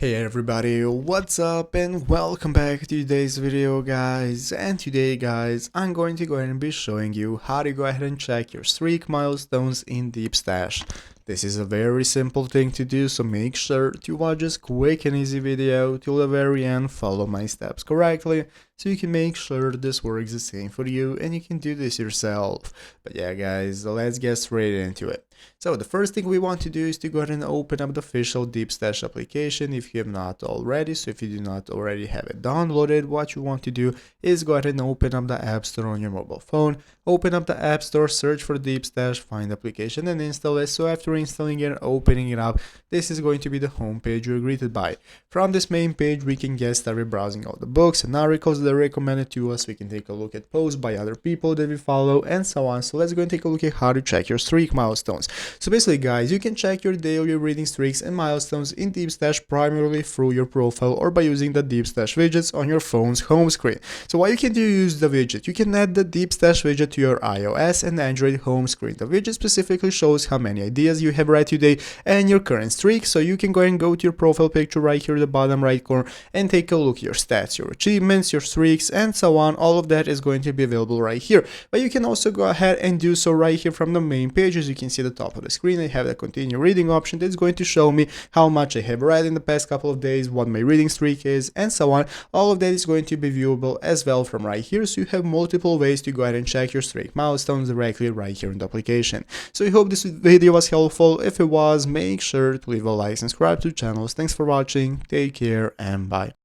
Hey everybody, what's up and welcome back to today's video guys. And today guys, I'm going to go ahead and be showing you how to go ahead and check your streak milestones in Deepstash. This is a very simple thing to do, so make sure to watch this quick and easy video till the very end, follow my steps correctly, so you can make sure this works the same for you and you can do this yourself. But yeah guys, let's get straight into it. So the first thing we want to do is to go ahead and open up the official Deepstash application if you have not already. So if you do not already have it downloaded, what you want to do is go ahead and open up the App Store on your mobile phone. Open up the App Store, search for Deepstash, find the application and install it. So after installing it and opening it up, this is going to be the home page you're greeted by. From this main page, we can get started browsing all the books and articles that are recommended to us. We can take a look at posts by other people that we follow and so on. So let's go and take a look at how to check your streak milestones. So basically guys, you can check your daily reading streaks and milestones in Deepstash primarily through your profile or by using the Deepstash widgets on your phone's home screen. So what you can do is use the widget. You can add the Deepstash widget to your iOS and Android home screen. The widget specifically shows how many ideas you have read today and your current streak. So you can go ahead and go to your profile picture right here at the bottom right corner and take a look at your stats, your achievements, your streaks and so on. All of that is going to be available right here. But you can also go ahead and do so right here from the main page. As you can see at the top of the screen, I have the continue reading option that's going to show me how much I have read in the past couple of days, what my reading streak is and so on. All of that is going to be viewable as well from right here, so you have multiple ways to go ahead and check your streak milestones directly right here in the application. So I hope this video was helpful. If it was, make sure to leave a like and subscribe to the channel. Thanks for watching, take care and bye.